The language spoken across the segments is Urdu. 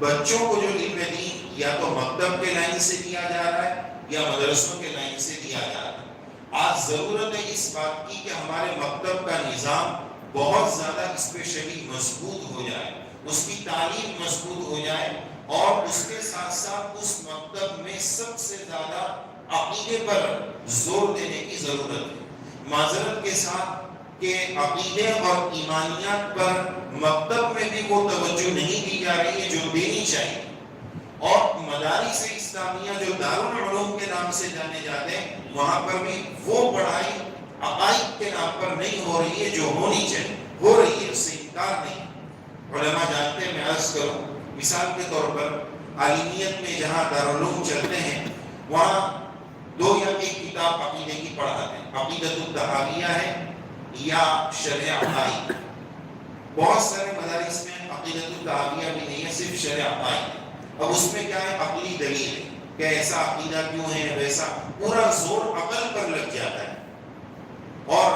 بچوں کو جو علم دین یا تو مکتب کے لائن سے دیا جا رہا ہے یا مدرسوں کے لائن سے دیا جا رہا ہے. آج ضرورت ہے اس بات کی کہ ہمارے مکتب کا نظام بہت زیادہ اسپیشلی مضبوط ہو جائے، اس کی تعلیم مضبوط ہو جائے، اور اس کے ساتھ ساتھ اس مکتب میں سب سے زیادہ عقیدے پر زور دینے کی ضرورت ہے. معذرت کے ساتھ کہ عقیدے اور ایمانیات پر مکتب میں بھی وہ توجہ نہیں دی جا رہی ہے جو دینی چاہیے، اور مدارس اسلامیہ جو دارالعلوم کے نام سے جانے جاتے ہیں وہاں پر بھی وہ پڑھائی عقائد کے نام پر نہیں ہو رہی ہے جو ہونی چاہیے. ہو رہی ہے، اس سے انکار نہیں. علماء جانتے ہیں، میں عرض کروں مثال کے طور پر عالمیت میں جہاں دارالعلوم چلتے ہیں وہاں 2 یا 1 کتاب عقیدے کی پڑھاتے ہیں. عقیدۃ الطحاویہ ہے یا شرح عقائد. بہت سارے مدارس میں عقیدۃ الطحاویہ بھی نہیں ہے، صرف شرح عقائد. اب اس میں کیا ہے؟ عقلی دلیل ہے کہ ایسا عقیدہ کیوں ہے، ویسا. پورا زور عقل پر لگ جاتا ہے. اور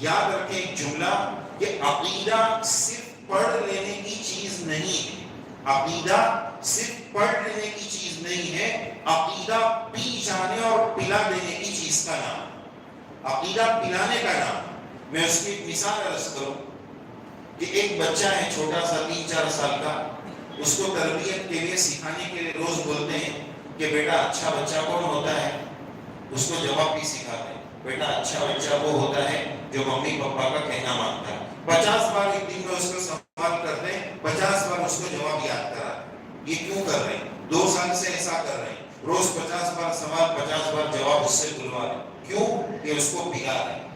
یاد رکھیں ایک جملہ کہ عقیدہ صرف پڑھ لینے کی چیز نہیں ہے. عقیدہ صرف پڑھ لینے کی چیز نہیں ہے، عقیدہ پی جانے اور پلا دینے کی چیز کا نام. عقیدہ پلانے کا نام. میں اس کی ایک مثال عرض کروں کہ ایک بچہ ہے چھوٹا سا 3-4 سال کا، اس کو تربیت کے لیے سکھانے کے لیے روز بولتے ہیں کہ بیٹا اچھا بچہ کون ہوتا ہے. اس کو جواب بھی سکھاتے ہیں، بیٹا اچھا بچہ وہ ہوتا ہے جو ممی پاپا کا کہنا مانتا ہے. 50 بار ایک دن میں اس کو سوال کرتے ہیں، 50 بار اس کو جواب یاد کرا. یہ کیوں کر رہے ہیں؟ 2 سال سے ایسا کر رہے ہیں. روز 50 بار سوال، 50 بار جواب اس سے بلوا رہے ہیں. کیوں؟ کہ اس کو پلا رہے ہیں.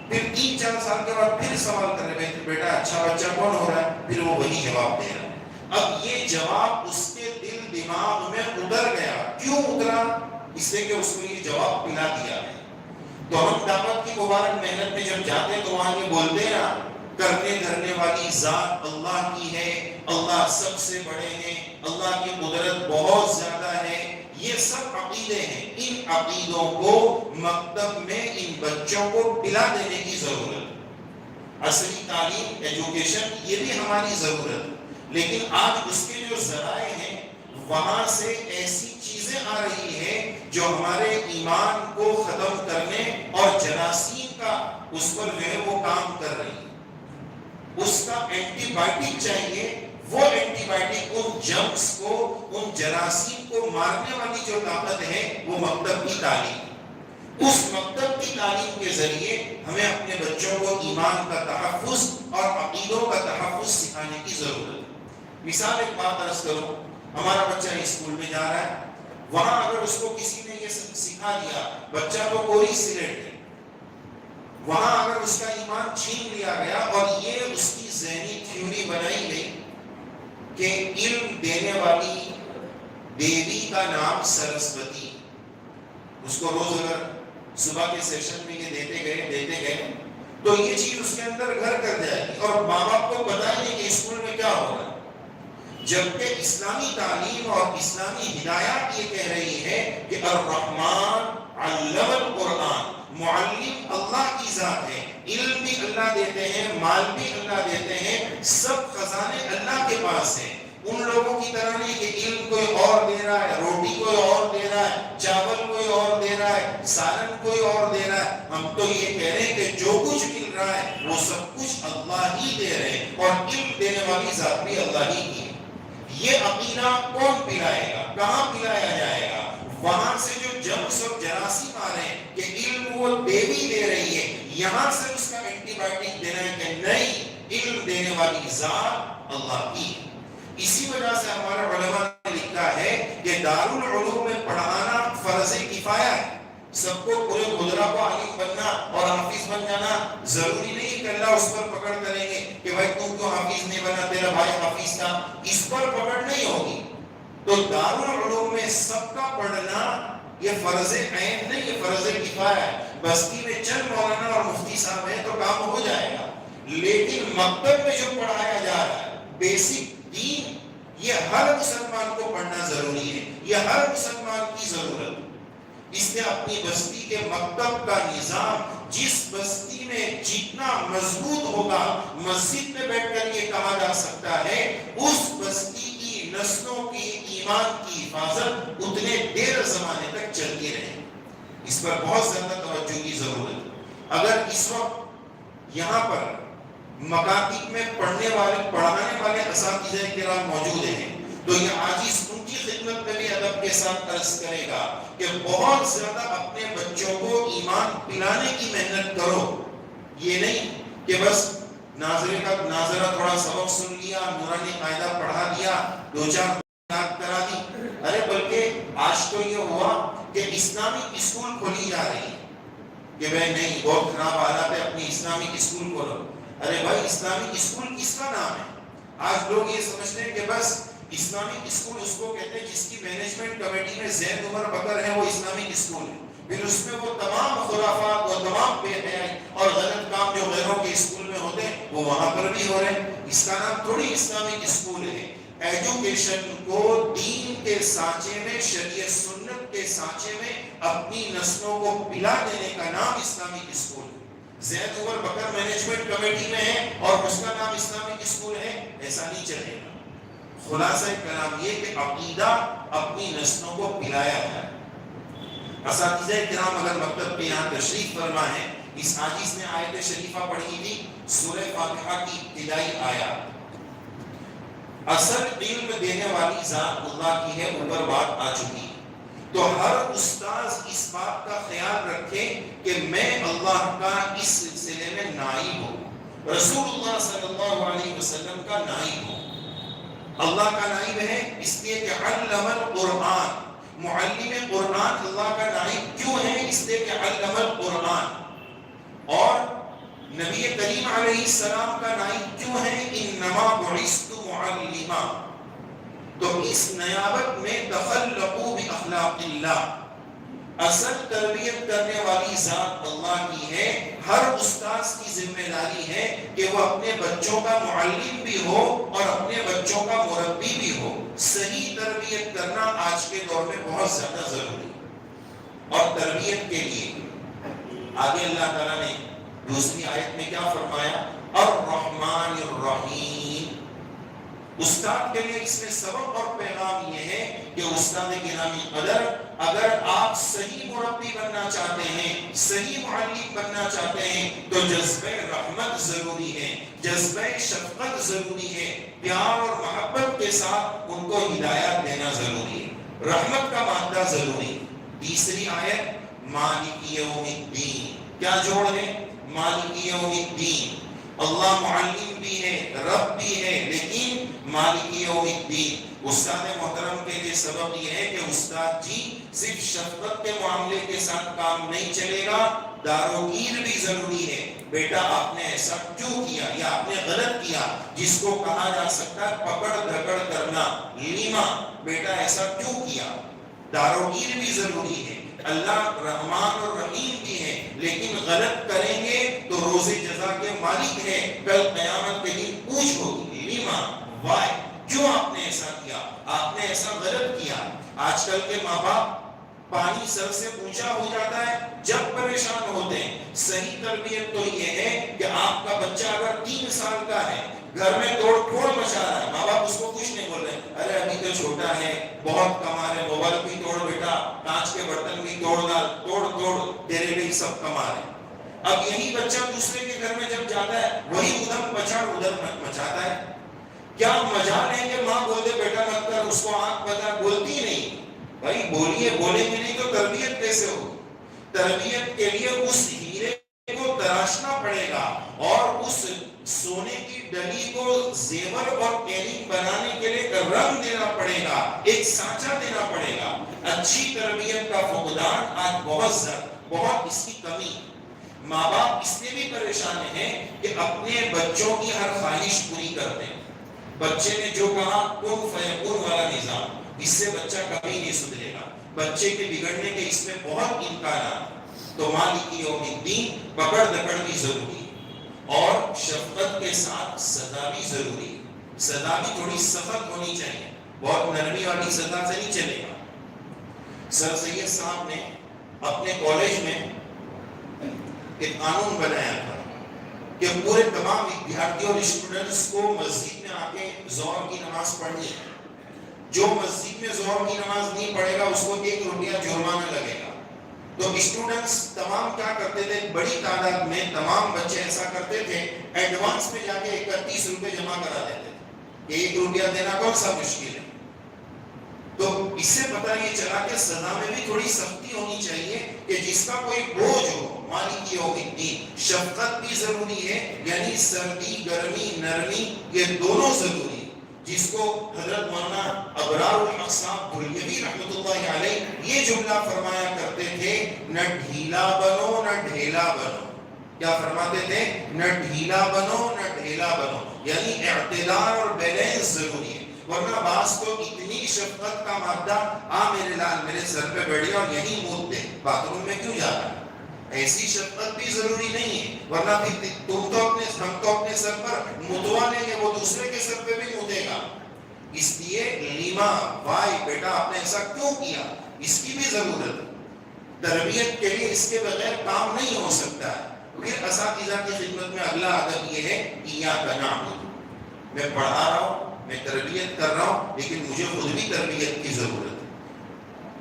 پھر 3-4 سال کے بعد پھر سوال کر رہے ہیں، بیٹا اچھا بچہ کون ہو رہا ہے؟ پھر وہ وہی جواب دے رہا ہے. اب یہ جواب اس کے دل دماغ میں اتر گیا. کیوں اترا؟ اس لیے کہ اس کو یہ جواب پلا دیا ہے. تو ہم دعوت کی مبارک محنت میں جب جاتے ہیں تو وہاں یہ بولتے ہیں نا، کرنے دھرنے والی ذات اللہ کی ہے، اللہ سب سے بڑے ہیں، اللہ کی قدرت بہت زیادہ ہے. یہ سب عقیدے ہیں. ان عقیدوں کو مکتب میں ان بچوں کو پلا دینے کی ضرورت. اصلی تعلیم، ایجوکیشن، یہ بھی ہماری ضرورت. لیکن آج اس کے جو ذرائع ہیں وہاں سے ایسی چیزیں آ رہی ہیں جو ہمارے ایمان کو ختم کرنے اور جراثیم کا اس پر جو ہے وہ کام کر رہی ہے. اس کا اینٹی بائیوٹک چاہیے. وہ اینٹی بائیوٹک ان جرمز کو، ان جراثیم کو مارنے والی جو طاقت ہے وہ مکتب کی تعلیم. اس مکتب کی تعلیم کے ذریعے ہمیں اپنے بچوں کو ایمان کا تحفظ اور عقیدوں کا تحفظ سکھانے کی ضرورت ہے. مثال ایک بات عرض کروں، ہمارا بچہ اسکول میں جا رہا ہے، وہاں اگر اس کو کسی نے یہ سکھا دیا بچہ تو کوئی سلیٹ ہے، وہاں اگر اس کا ایمان چھین لیا گیا اور یہ اس کی ذہنی تھیوری بنائی گئی کہ علم دینے والی دیوی کا نام سرسوتی، اس کو روز اگر صبح کے سیشن میں یہ دیتے گئے تو یہ چیز اس کے اندر گھر کر جائے گی اور ماں باپ کو پتا ہی نہیں کہ اسکول میں کیا ہو رہا ہے. جبکہ اسلامی تعلیم اور اسلامی ہدایات یہ کہہ رہی ہے کہ الرحمن علم القرآن، معلم اللہ کی ذات ہے. علم بھی اللہ دیتے ہیں، مال بھی اللہ دیتے ہیں، سب خزانے اللہ کے پاس ہیں. ان لوگوں کی طرح نہیں کہ علم کوئی اور دے رہا ہے، روٹی کوئی اور دے رہا ہے، چاول کوئی اور دے رہا ہے، سالن کوئی اور دے رہا ہے. ہم تو یہ کہہ رہے ہیں کہ جو کچھ مل رہا ہے وہ سب کچھ اللہ ہی دے رہے ہیں، اور علم دینے والی ذات بھی اللہ ہی کی ہے. یہ عقیدہ کون پلائے گا؟ کہاں پلایا جائے گا؟ وہاں سے جو جرمز اور جراثیم آ رہے ہیں کہ علم وہ دیوی دے رہی ہے، یہاں سے اس کا اینٹی بائیوٹک دینا ہے کہ نہیں، علم دینے والی ذات اللہ کی ہے. اسی وجہ سے ہمارے علماء نے لکھا ہے کہ دارالعلوم میں پڑھانا فرض کفایہ ہے. سب کو پورے گجرا کو عالم بننا اور حافظ بن جانا ضروری نہیں کہ اللہ اس پر پکڑ کریں گے کہ بھائی تم کیوں حافظ نہیں بنا، تیرا بھائی حافظ تھا. اس پر پکڑ نہیں ہوگی. تو دارالعلوم میں سب کا پڑھنا یہ فرض عین نہیں، یہ فرض کفایہ ہے. بستی میں چند مولانا اور مفتی صاحب ہیں تو کام ہو جائے گا، لیکن مکتب میں جو پڑھایا جا رہا ہے بیسک دین، یہ ہر مسلمان کو پڑھنا ضروری ہے. یہ ہر مسلمان کی ضرورت. اس نے اپنی بستی کے مکتب کا نظام، جس بستی میں جتنا مضبوط ہوگا، مسجد میں بیٹھ کر یہ کہا جا سکتا ہے اس بستی کی ایمان کی حفاظت اتنے دیر زمانے تک چلتی رہے. اس پر بہت زیادہ توجہ کی ضرورت ہے. اگر اس وقت یہاں پر مکاتب میں پڑھانے والے اساتذہ کرام موجود ہیں تو یہ عاجز ان کی خدمت میں بھی ادب کے ساتھ عرض کرے گا کہ بہت زیادہ اپنے بچوں کو ایمان پلانے کی محنت کرو. یہ نہیں کہ بس ناظرہ تھوڑا سبق سن لیا, نورانی قاعدہ پڑھا دیا, 2-4 یاد کرا دی. ارے بلکہ آج تو یہ ہوا کہ اسلامک اسکول کھولی جا رہی ہے کہ بھائی نہیں بہت خراب حالات ہے, اپنی اسلامک اسکول کھولو. ارے بھائی اسلامک اسکول کس کا نام ہے؟ آج لوگ یہ سمجھتے ہیں کہ بس اسلامک اسکول اس کو کہتے ہیں جس کی مینجمنٹ کمیٹی میں زید عمر بکر ہے, وہ اسلامک اسکول ہے. پھر اس میں وہ تمام خرافات, وہ تمام بے حیائی اور غلط کام جو غیروں کے اسکول میں ہوتے ہیں وہ وہاں پر بھی ہو رہے ہیں. اس کا نام تھوڑی اسلامک اسکول ہے. ایجوکیشن کو دین کے سانچے میں, شریعت سنت کے سانچے میں اپنی نسلوں کو پلا دینے کا نام اسلامک اسکول ہے. زید عمر بکر مینجمنٹ کمیٹی میں ہے اور اس کا نام اسلامک اسکول ہے, ایسا نہیں چلے گا. خلاصہ کلام یہ کہ عقیدہ اپنی نسلوں کو پلایا جائے. اساتذہ کرام اگر مکتب کے یہاں تشریف فرما ہے, اس عاجز نے آیت شریفہ پڑھی تھی سورہ فاتحہ کی ابتدائی آیات. اصل علم دینے والی ذات اللہ کی ہے, اوپر بات آ چکی. تو ہر استاذ اس بات کا خیال رکھے کہ میں اللہ کا اس سلسلے میں نائب ہوں, رسول اللہ صلی اللہ علیہ وسلم کا نائب ہوں. اللہ کا نائب ہے اس لیے کہ علم القرآن, معلم قرآن اللہ کا نائب کیوں ہے؟ اس لیے کہ علم القرآن. اور نبی کریم علیہ السلام کا نائب کیوں ہے؟ انما بعثت معلما. تو اس نیابت میں تخلقوا باخلاق اللہ, اصل تربیت کرنے والی ذات اللہ کی ہے. ہر استاذ کی ذمہ داری ہے کہ وہ اپنے بچوں کا معلم بھی ہو اور اپنے بچوں کا مربی بھی ہو. صحیح تربیت کرنا آج کے دور میں بہت زیادہ ضروری ہے. اور تربیت کے لیے آگے اللہ تعالیٰ نے دوسری آیت میں کیا فرمایا؟ الرحمن الرحیم. استاد کے لیے اس میں سبق اور پیغام یہ ہے کہ استاد گرامی قدر, اگر آپ صحیح مربی بننا چاہتے ہیں, صحیح معلم بننا چاہتے ہیں تو جذبہ رحمت ضروری ہے, جذبہ شفقت ضروری ہے, پیار اور محبت کے ساتھ ان کو ہدایات دینا ضروری ہے, رحمت کا مادہ ضروری ہے. تیسری آیت مالک یوم الدین. کیا جوڑ ہے؟ مالک یوم الدین. اللہ معلم بھی ہے, رب بھی ہے, لیکن مالک یوم الدین. استاد محترم کے لیے سبب یہ ہے کہ استاد جی صرف شفقت کے معاملے کے ساتھ کام نہیں چلے گا, داروگیر بھی ضروری ہے. بیٹا آپ نے ایسا کیوں کیا یا آپ نے غلط کیا, جس کو کہا جا سکتا ہے پکڑ دھکڑ کرنا, لیما, بیٹا ایسا کیوں کیا, داروگیر بھی ضروری ہے. اللہ رحمان اور رحیم بھی ہے, لیکن غلط کریں گے تو روز جزا کے مالک ہے. کل قیامت کے دن پوچھ ہوگی, لیما, وائے, کیوں آپ نے ایسا کیا, آپ نے ایسا غلط کیا. آج کل کے ماں باپ پانی سر سے اونچا ہو جاتا ہے جب پریشان ہوتے ہیں. صحیح تربیت تو یہ ہے کہ آپ کا بچہ اگر 3 سال کا ہے, گھر میں توڑ پھوڑ مچا رہا ہے, ماں باپ اس کو کچھ نہیں بول رہے, ارے ابھی تو چھوٹا ہے, بہت کما رہے, موبائل بھی توڑ بیٹا, کانچ کے برتن بھی توڑ ڈال, توڑ تیرے لیے سب کما رہے. اب یہی بچہ دوسرے کے گھر میں جب جاتا ہے وہی ادھر مچاتا ہے. کیا مجال ہے کہ ماں بول دے بیٹا مت کر, اس کو آنکھ بتا, بولتی نہیں. بھائی بولیے, بولیں گے نہیں تو تربیت کیسے ہو؟ تربیت کے لیے اس ہیرے کو تراشنا پڑے گا اور اس سونے کی ڈلی کو زیور اور کیلنگ بنانے کے لیے رنگ دینا پڑے گا, ایک سانچہ دینا پڑے گا. اچھی تربیت کا فقدان آج بہت اس کی کمی. ماں باپ اس لیے بھی پریشان ہیں کہ اپنے بچوں کی ہر خواہش پوری کرتے ہیں. بچے نے جو کہا کن فیکون والا نظام, اس سے بچہ کبھی نہیں سدھرے گا. بچے کے بگڑنے کے اس میں بہت امکانات. تو مالک یوم الدین, پکڑ دکڑ بھی ضروری اور شفقت کے ساتھ سزا بھی ضروری. سزا بھی تھوڑی سخت ہونی چاہیے, بہت نرمی والی سزا سے نہیں چلے گا. سر سید صاحب نے اپنے کالج میں ایک قانون بنایا تھا کہ پورے تمام ودیارتھیوں اور اسٹوڈنٹس کو مسجد میں آ کے ظہر کی نماز پڑھنی ہے. جو مسجد میں ظہر کی نماز نہیں پڑھے گا اس کو 1 روپیہ جرمانہ لگے گا. تو اسٹوڈنٹس تمام کیا کرتے تھے, بڑی تعداد میں تمام بچے ایسا کرتے تھے, ایڈوانس میں جا کے 31 روپے جمع کرا دیتے تھے کہ 1 روپیہ دینا کون سا مشکل ہے. تو اس سے پتہ یہ چلا کہ سزا میں بھی تھوڑی سختی ہونی چاہیے کہ جس کا کوئی بوجھ ہو, مالکی یوم الدین, شفقت بھی ضروری ہے, یعنی سردی گرمی نرمی یہ دونوں ضروری ہے. جس کو حضرت مولانا ابرار الحق صاحب بریلوی رحمۃ اللہ علیہ یہ جملہ فرمایا کرتے تھے, نہ ڈھیلا بنو نہ ڈھیلا بنو. کیا فرماتے تھے؟ نہ ڈھیلا بنو نہ ڈھیلا بنو, یعنی اعتدال اور بیلنس ضروری ہے. ورنہ بعض تو اتنی شفقت کا مادہ, میرے لال میرے سر پہ بیٹھے اور یہی مود دے, باتھ روم میں کیوں جا رہا ہے, ایسی شفقت بھی ضروری نہیں ہے. ورنہ پھر ہم تو اپنے سر پر متوا لیں گے, وہ دوسرے کے سر پہ بھی مودے گا. اس لیے لیما بھائی بیٹا آپ نے ایسا کیوں کیا, اس کی بھی ضرورت ہے. تربیت کے لیے اس کے بغیر کام نہیں ہو سکتا ہے. پھر اساتذہ کی خدمت میں اگلا ادب یہ ہے, ایاک نعبد. میں پڑھا رہا ہوں, میں تربیت کر رہا ہوں, لیکن مجھے خود بھی تربیت کی ضرورت ہے.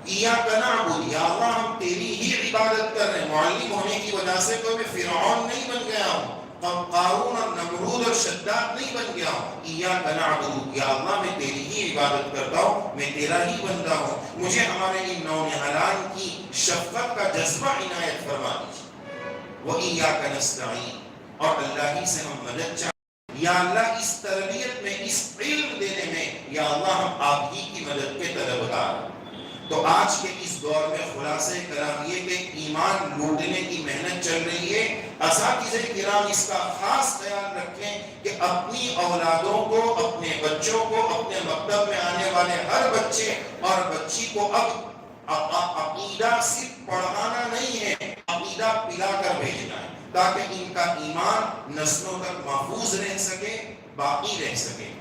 ایاک نعبد, یا اللہ ہم تیری ہی عبادت کر رہے ہیں. معلم ہونے کی وجہ سے تو میں فرعون نہیں بن گیا ہوں, قارون اور نمرود اور شداد نہیں بن گیا ہوں. ایاک نعبد, یا اللہ میں تیری ہی عبادت کرتا ہوں, میں تیرا ہی بندہ ہوں. مجھے ہمارے ان نونہالان کی شفقت کا جذبہ عنایت فرما دیجیے. وَإِيَّاكَ نَسْتَعِينُ, اور اللہ ہی سے ہم مدد چاہتے ہیں. یا اللہ اس تربیت میں, اس علم دینے میں, یا اللہ ہم آپ ہی کی مدد کے طلبگار ہیں. تو آج کے اس دور میں خلاصہ کلام یہ کہ ایمان لوٹنے کی محنت چل رہی ہے. اساتذہ کرام اس کا خاص خیال رکھیں کہ اپنی اولادوں کو, اپنے بچوں کو, اپنے مکتب میں آنے والے ہر بچے اور بچی کو اب عقیدہ صرف پڑھانا نہیں ہے, عقیدہ پلا کر بھیجنا ہے, تاکہ ان کا ایمان نسلوں تک محفوظ رہ سکے, باقی رہ سکے.